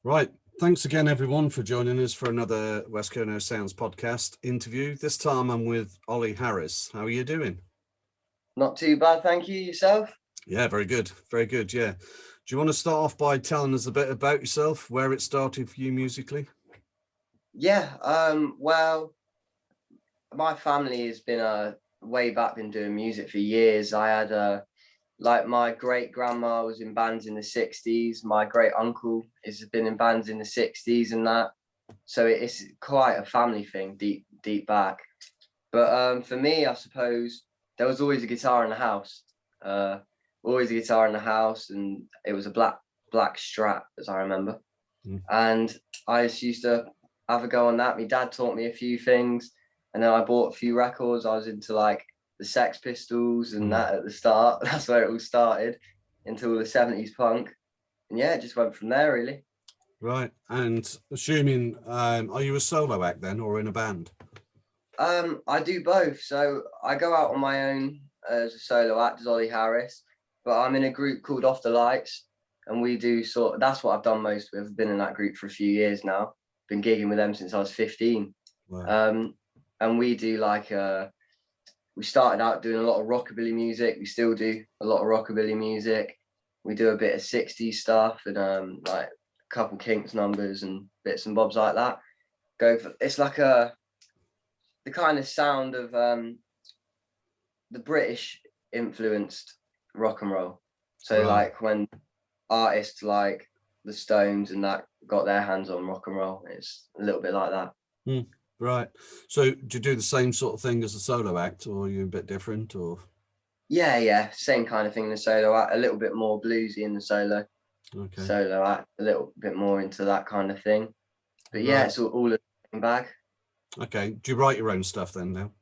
Right. Thanks again, everyone, for joining us for another West Coast Sounds podcast interview. This time I'm with Oli Harriss. How are you doing? Not too bad, thank you. Yourself? Yeah, very good. Very good. Yeah. Do you want to start off by telling us a bit about yourself, where it started for you musically? Yeah. Well, my family has been way back been doing music for years. I had like my great grandma was in bands in the 60s. My great uncle has been in bands in the 60s and that. So it's quite a family thing, deep back. But for me, I suppose there was always a guitar in the house. Uh, Always a guitar in the house, and it was a black Strat, as I remember. Mm. And I just used to have a go on that. My dad taught me a few things, and then I bought a few records. I was into like the Sex Pistols and that at the start. That's where it all started, into all the 70s punk. And yeah, it just went from there, really. Right. And assuming, are you a solo act then or in a band? I do both. So I go out on my own as a solo act as Oli Harriss, but I'm in a group called Off the Lights, and we do that's what I've done most with. I've been in that group for a few years now. Been gigging with them since I was 15. Wow. And we do like we started out doing a lot of rockabilly music. We still do a lot of rockabilly music. We do a bit of 60s stuff and like a couple Kinks numbers and bits and bobs like that. It's like the kind of sound of the British influenced rock and roll. So Right. like when artists like the Stones and that got their hands on rock and roll, it's a little bit like that. Right. So do you do the same sort of thing as a solo act, or are you a bit different, or? Yeah, same kind of thing in the solo act, a little bit more bluesy in the Okay. solo act, a little bit more into that kind of thing. But yeah, Right. it's all in the same bag. Okay. Do you write your own stuff then now?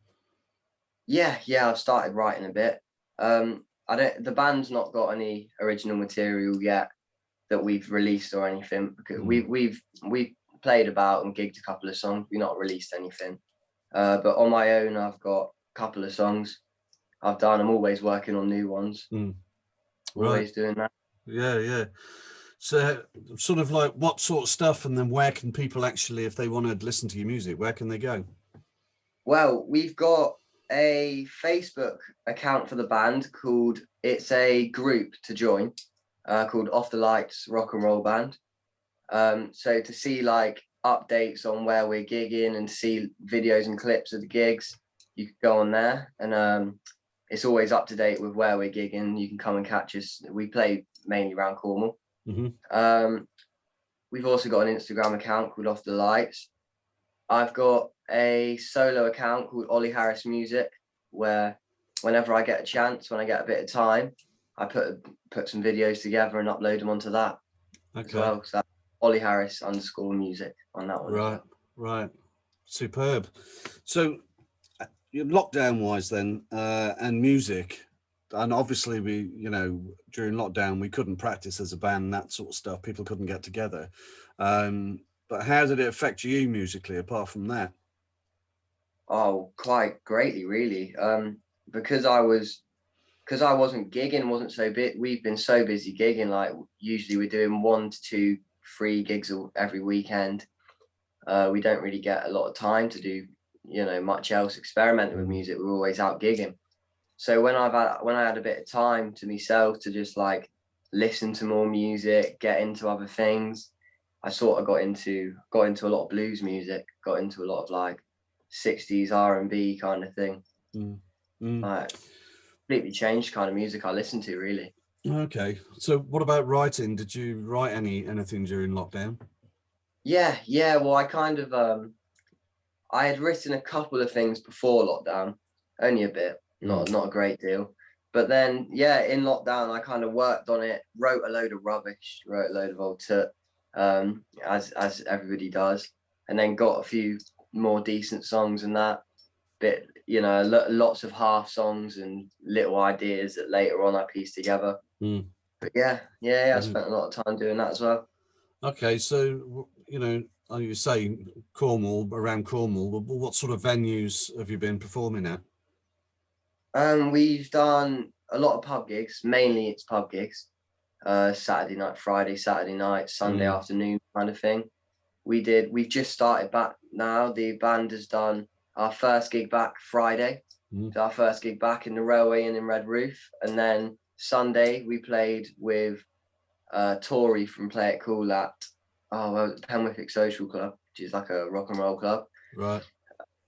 Yeah, I've started writing a bit. The band's not got any original material yet that we've released or anything, because we've played about and gigged a couple of songs. We've not released anything. But on my own, I've got a couple of songs I've done. I'm always working on new ones. Right. Always doing that. Yeah. So sort of like what sort of stuff, and then where can people actually, if they want to listen to your music, where can they go? Well, we've got a Facebook account for the band called, it's a group to join, called Off the Lights Rock and Roll Band. So to see like updates on where we're gigging and see videos and clips of the gigs, you can go on there, and it's always up to date with where we're gigging. You can come and catch us. We play mainly around Cornwall. We've also got an Instagram account called Off the Lights. I've got a solo account called Oli Harriss Music, where whenever I get a chance, when I get a bit of time, I put some videos together and upload them onto that as Okay. well. So Oli Harriss _music on that one as Right. well. Right. Superb. So lockdown wise then, and music, and obviously we, during lockdown we couldn't practice as a band, that sort of stuff. People couldn't get together. But how did it affect you musically apart from that? Oh, quite greatly, really. Because I wasn't gigging, wasn't so big. We've been so busy gigging. Like usually we're doing 1 to 2, 3 gigs every weekend. We don't really get a lot of time to do, much else experimenting with music. We're always out gigging. So when I had a bit of time to myself to just like listen to more music, get into other things, I sort of got into a lot of blues music, got into a lot of like 60s R&B kind of thing. Like completely changed kind of music I listen to, really. Okay. So what about writing? Did you write anything during lockdown? Yeah. Well, I had written a couple of things before lockdown, only a bit, not a great deal. But then, yeah, in lockdown, I kind of worked on it, wrote a load of rubbish, wrote a load of old tut, as everybody does, and then got a few more decent songs and that. Bit, lots of half songs and little ideas that later on I pieced together. But yeah, I spent a lot of time doing that as well. Okay, so you say Cornwall, around Cornwall. What sort of venues have you been performing at? We've done a lot of pub gigs. Mainly it's pub gigs. Saturday night, Friday, Saturday night, Sunday afternoon kind of thing. We've just started back now. The band has done our first gig back Friday. So our first gig back in the Railway Inn in Red Roof. And then Sunday we played with Tori from Play It Cool at Penwithwick Social Club, which is like a rock and roll club. Right.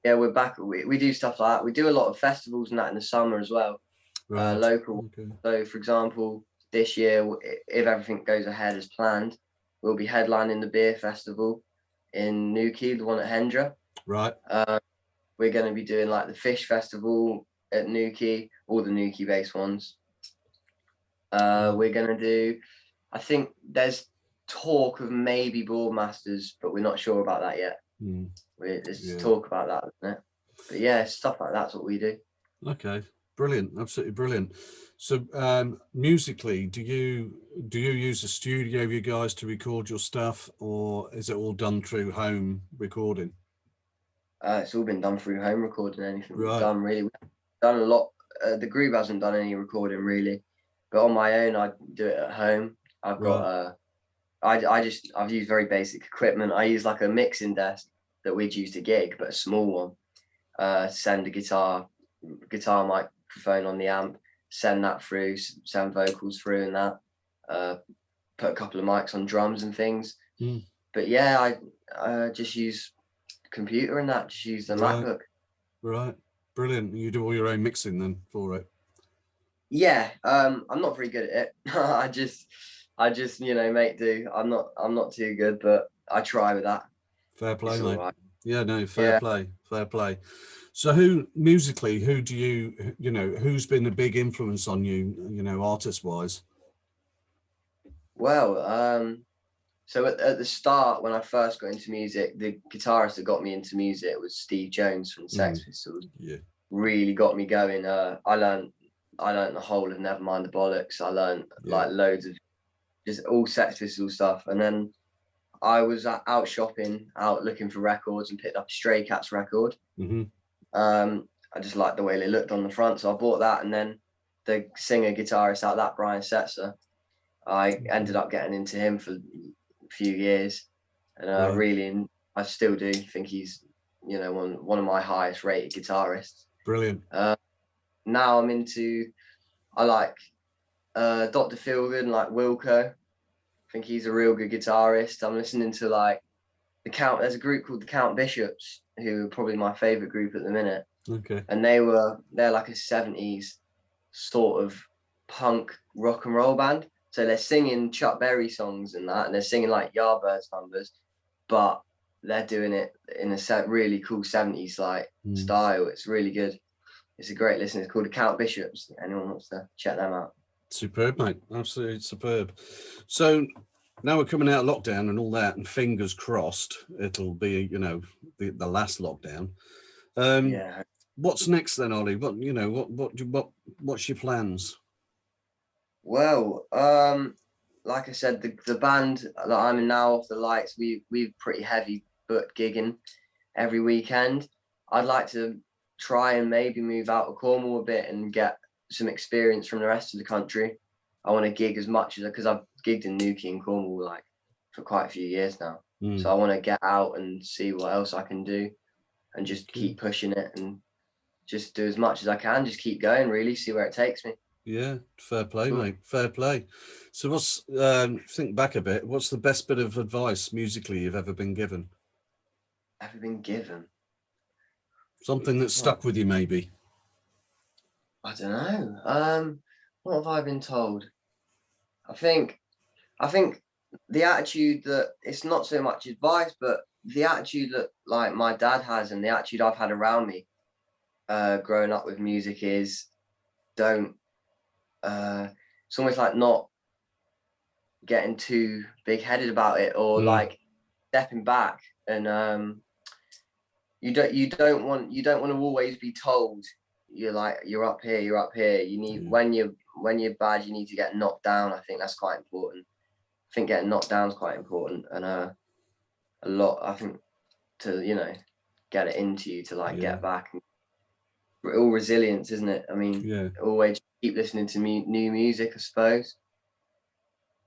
Yeah, we're back. We do stuff like that. We do a lot of festivals and that in the summer as well. Right. Local. Okay. So for example, this year, if everything goes ahead as planned, we'll be headlining the beer festival in Newquay, the one at Hendra. Right. We're going to be doing like the fish festival at Newquay, all the Newquay based ones. We're going to do, I think there's talk of maybe Boardmasters, but we're not sure about that yet. There's talk about that, isn't it? But yeah, stuff like that's what we do. Okay, brilliant, absolutely brilliant. So musically, do you use a studio, you guys, to record your stuff, or is it all done through home recording? It's all been done through home recording. Anything Right. we've done, really. We've done a lot. The group hasn't done any recording really, but on my own, I do it at home. I've got I've used very basic equipment. I use like a mixing desk that we'd use to gig, but a small one. Send a guitar microphone on the amp, send that through, send vocals through, and that. Put a couple of mics on drums and things. But yeah, I just use computer and that. Just use the MacBook. Right, brilliant. You do all your own mixing then for it? Yeah, I'm not very good at it. I just make do. I'm not too good, but I try with that. Fair play, mate. Right. Yeah, no, fair play. So who do who's been a big influence on you, artist wise? Well, so at the start, when I first got into music, the guitarist that got me into music was Steve Jones from Sex Pistols. Yeah, really got me going. I learned the whole of Nevermind the Bollocks. I learned like loads of just all Sex Pistols stuff, and then I was out shopping, out looking for records, and picked up a Stray Cats record. I just liked the way they looked on the front, so I bought that. And then the singer guitarist out of that, Brian Setzer, I ended up getting into him for a few years, and I still do think he's one of my highest rated guitarists. Brilliant. Now I like Dr. Feelgood and like Wilco. I think he's a real good guitarist. I'm listening to like there's a group called the Count Bishops, who are probably my favorite group at the minute. Okay. And they're like a 70s sort of punk rock and roll band. So they're singing Chuck Berry songs and that, and they're singing like Yardbirds numbers, but they're doing it in a really cool 70s like style. It's really good. It's a great listen. It's called the Count Bishops. Anyone wants to check them out? Superb, mate. Absolutely superb. So now we're coming out of lockdown and all that, and fingers crossed it'll be, the last lockdown. Yeah. What's next then, Ollie? What's your plans? Well, like I said, the band that I'm in now, Off the Lights, we've pretty heavy booked gigging every weekend. I'd like to try and maybe move out of Cornwall a bit and get some experience from the rest of the country. I want to gig as much because I've gigged in Newquay and Cornwall like for quite a few years now. So I want to get out and see what else I can do, and just keep pushing it and just do as much as I can. Just keep going, really, see where it takes me. Yeah, fair play, mate. Fair play. So what's think back a bit, what's the best bit of advice musically you've ever been given? Ever been given? Something that stuck with you, maybe. I don't know. What have I been told? I think the attitude that it's not so much advice, but the attitude that like my dad has and the attitude I've had around me growing up with music is it's almost like not getting too big-headed about it, or like stepping back, and you don't want to always be told you're up here. You need when you're bad, you need to get knocked down. I think that's quite important. I think getting knocked down is quite important, and a lot, I think, to get it into you to like get back. All resilience, isn't it? I mean, always keep listening to new music, I suppose.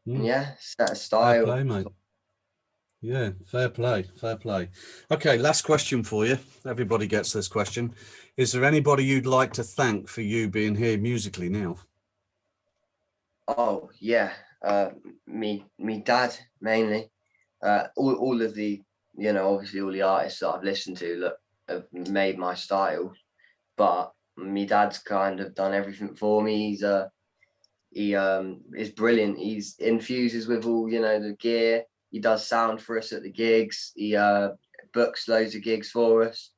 Yeah, set a Fair style. play, mate. Yeah, fair play, fair play. Okay, last question for you. Everybody gets this question. Is there anybody you'd like to thank for you being here musically now? Oh yeah, me dad mainly. All of the, obviously all the artists that I've listened to look have made my style, but me dad's kind of done everything for me. He is brilliant. He's infuses with all, the gear. He does sound for us at the gigs. He books loads of gigs for us.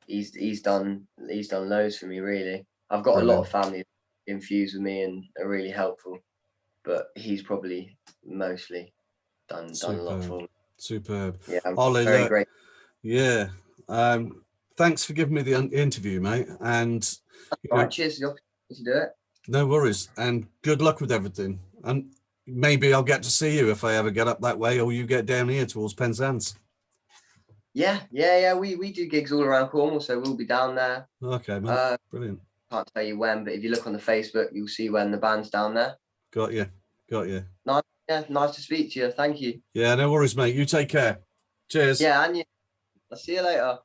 He's done loads for me, really. I've got a lot of Brilliant. family infused with me and are really helpful, but he's probably mostly done a lot Superb, for me. superb. Yeah, I'm Ollie, very look, grateful. yeah. Thanks for giving me the interview, mate. And you All right, know, cheers for the opportunity to do it. no worries. And good luck with everything. And maybe I'll get to see you if I ever get up that way, or you get down here towards Penzance. Yeah. We do gigs all around Cornwall, so we'll be down there. Okay, mate. Uh, Brilliant. can't tell you when, but if you look on the Facebook, you'll see when the band's down there. Got you. Got you. Nice, yeah, nice to speak to you. Thank you. Yeah, no worries, mate. You take care. Cheers. Yeah, and you. I'll see you later.